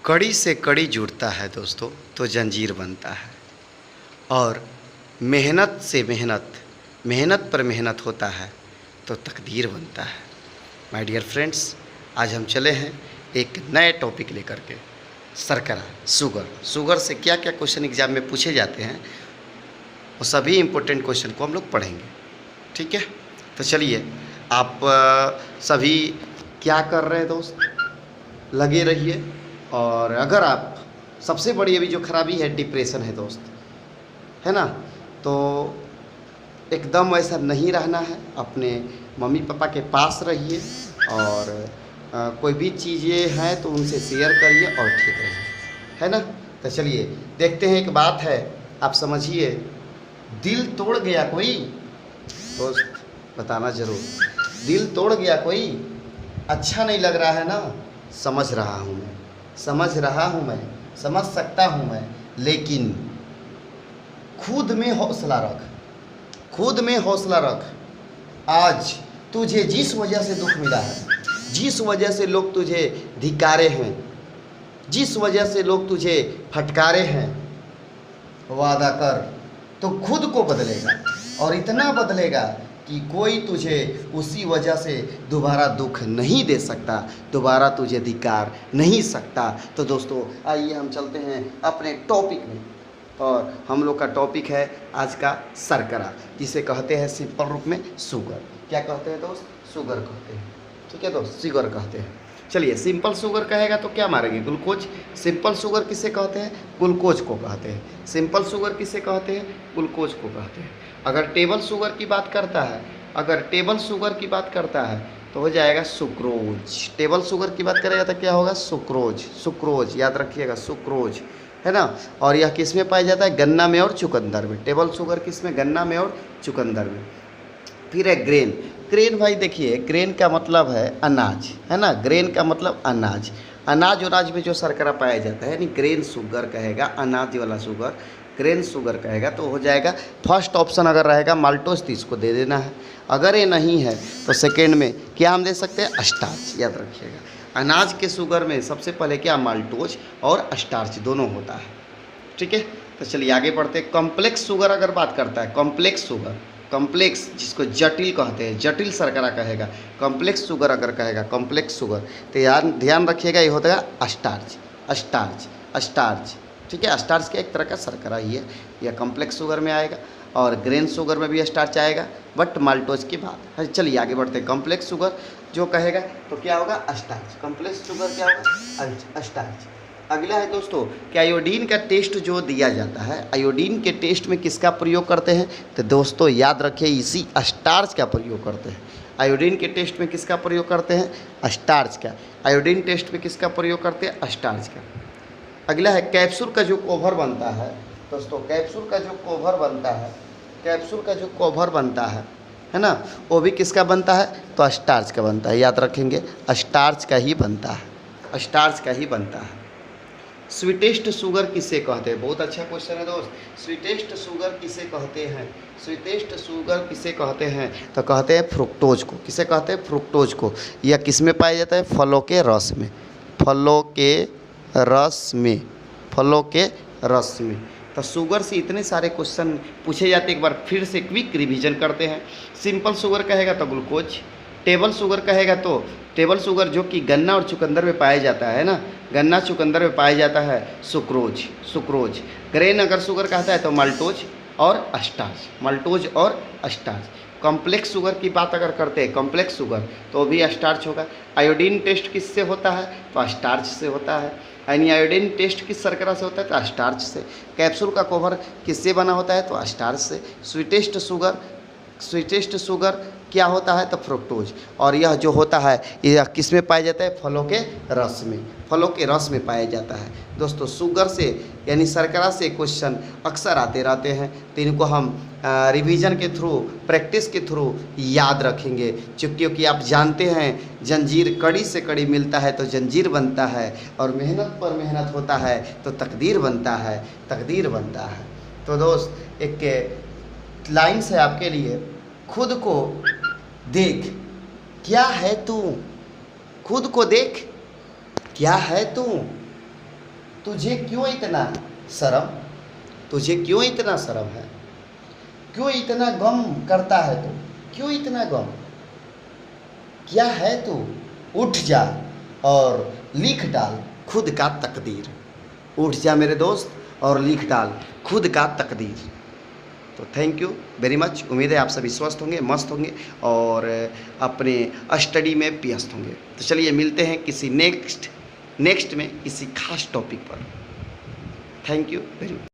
कड़ी से कड़ी जुड़ता है दोस्तों तो जंजीर बनता है, और मेहनत से मेहनत पर मेहनत होता है तो तकदीर बनता है। माय डियर फ्रेंड्स, आज हम चले हैं एक नए टॉपिक लेकर के, शर्करा, शुगर से क्या क्या क्वेश्चन एग्जाम में पूछे जाते हैं वो सभी इम्पोर्टेंट क्वेश्चन को हम लोग पढ़ेंगे। ठीक है, तो चलिए आप सभी क्या कर रहे हैं दोस्त, लगे रहिए। और अगर आप, सबसे बड़ी अभी जो खराबी है डिप्रेशन है दोस्त, है ना, तो एकदम ऐसा नहीं रहना है। अपने मम्मी पापा के पास रहिए और कोई भी चीज़ें हैं तो उनसे शेयर करिए और ठीक रहिए, है ना। तो चलिए देखते हैं, एक बात है आप समझिए, दिल तोड़ गया कोई दोस्त, बताना ज़रूर, दिल तोड़ गया कोई, अच्छा नहीं लग रहा है ना, समझ रहा हूँ मैं, समझ सकता हूँ मैं, लेकिन खुद में हौसला रख। आज तुझे जिस वजह से दुख मिला है, जिस वजह से लोग तुझे धिक्कारे हैं, जिस वजह से लोग तुझे फटकारे हैं, वादा कर तो खुद को बदलेगा, और इतना बदलेगा कि कोई तुझे उसी वजह से दोबारा दुख नहीं दे सकता, दोबारा तुझे धिक्कार नहीं सकता। तो दोस्तों आइए हम चलते हैं अपने टॉपिक में, और हम लोग का टॉपिक है आज का शर्करा, जिसे कहते हैं सिंपल रूप में शुगर। क्या कहते हैं दोस्त? शुगर कहते हैं। ठीक है दोस्त, शुगर कहते हैं। चलिए, सिंपल शुगर कहेगा तो क्या मारेंगे? ग्लूकोज। सिंपल शुगर किसे कहते हैं? ग्लूकोज को कहते हैं। सिंपल शुगर किसे कहते हैं? ग्लूकोज को कहते हैं। अगर टेबल शुगर की बात करता है, तो हो जाएगा सुक्रोज। टेबल शुगर की बात करेगा तो क्या होगा? सुक्रोज, याद रखिएगा, सुक्रोज, है ना। और यह किस में पाया जाता है? गन्ना में और चुकंदर में। टेबल शुगर किस में? गन्ना में और चुकंदर में। फिर है ग्रेन भाई देखिए, ग्रेन का मतलब है अनाज, है ना। ग्रेन का मतलब अनाज में जो शर्करा पाया जाता है, यानी ग्रेन शुगर कहेगा, अनाज वाला शुगर ग्रेन शुगर कहेगा, तो हो जाएगा फर्स्ट ऑप्शन। अगर रहेगा माल्टोज तो इसको दे देना है, अगर ये नहीं है तो सेकेंड में क्या हम दे सकते हैं? स्टार्च। याद रखिएगा, अनाज के शुगर में सबसे पहले क्या? माल्टोज और स्टार्च दोनों होता है। ठीक है, तो चलिए आगे बढ़ते हैं। कॉम्प्लेक्स शुगर अगर बात करता है, कॉम्प्लेक्स जिसको जटिल कहते हैं, जटिल शर्करा कहेगा, कॉम्प्लेक्स शुगर अगर कहेगा, कॉम्प्लेक्स शुगर, तो यार ध्यान रखिएगा, ये होता है स्टार्च। ठीक है, स्टार्च का एक तरह का शर्करा ही है, यह कॉम्प्लेक्स शुगर में आएगा, और ग्रेन शुगर में भी स्टार्च आएगा, बट माल्टोज के बाद। चलिए आगे बढ़ते हैं। कॉम्प्लेक्स शुगर जो कहेगा तो क्या होगा? स्टार्च। कॉम्प्लेक्स शुगर क्या होगा? स्टार्च। अगला है दोस्तों कि आयोडीन का टेस्ट जो दिया जाता है, आयोडीन के टेस्ट में किसका प्रयोग करते हैं? तो दोस्तों याद रखिए, इसी स्टार्च का प्रयोग करते हैं। आयोडीन के टेस्ट में किसका प्रयोग करते हैं? स्टार्च का। आयोडीन टेस्ट में किसका प्रयोग करते हैं? स्टार्च का। अगला है कैप्सूल का जो कवर बनता है दोस्तों, कैप्सूल का जो कवर बनता है ना, वो भी किसका बनता है? तो स्टार्च का बनता है। याद रखेंगे, स्टार्च का ही बनता है। स्वीटेस्ट शुगर किसे कहते हैं? बहुत अच्छा क्वेश्चन है दोस्त। स्वीटेस्ट शुगर किसे कहते हैं? तो कहते हैं फ्रुक्टोज को। किसे कहते हैं? फ्रुक्टोज को। यह किस में पाया जाता है? फलों के रस में। तो शुगर से इतने सारे क्वेश्चन पूछे जाते हैं, एक बार फिर से क्विक रिवीजन करते हैं। सिंपल शुगर कहेगा तो ग्लूकोज, टेबल शुगर कहेगा तो टेबल शुगर जो कि गन्ना और चुकंदर में पाया जाता है ना, गन्ना चुकंदर में पाया जाता है सुक्रोज। ग्रेन अगर शुगर कहता है तो माल्टोज और स्टार्च। कॉम्प्लेक्स शुगर की बात अगर करते हैं, कॉम्प्लेक्स शुगर, तो भी स्टार्च होगा। आयोडीन टेस्ट किससे होता है? तो स्टार्च से होता है। यानी आयोडीन टेस्ट किस शर्करा से होता है? तो स्टार्च से। कैप्सूल का कवर किससे बना होता है? तो स्टार्च से। स्वीटेस्ट शुगर क्या होता है? तो फ्रुक्टोज। और यह जो होता है यह किस में पाया जाता है? फलों के रस में पाया जाता है। दोस्तों शुगर से यानी शर्करा से क्वेश्चन अक्सर आते रहते हैं, तो इनको हम रिवीजन के थ्रू, प्रैक्टिस के थ्रू याद रखेंगे, क्योंकि आप जानते हैं जंजीर कड़ी से कड़ी मिलता है तो जंजीर बनता है, और मेहनत पर मेहनत होता है तो तकदीर बनता है। तो दोस्त एक लाइन है आपके लिए, खुद को देख क्या है तू, तुझे क्यों इतना शर्म, तुझे क्यों इतना शर्म है, क्यों इतना गम करता है तू, क्यों इतना गम, क्या है तू, उठ जा और लिख डाल खुद का तकदीर। उठ जा मेरे दोस्त और लिख डाल खुद का तकदीर। तो थैंक यू वेरी मच। उम्मीद है आप सभी स्वस्थ होंगे, मस्त होंगे और अपने स्टडी में व्यस्त होंगे। तो चलिए मिलते हैं किसी नेक्स्ट में किसी खास टॉपिक पर। Thank you very much.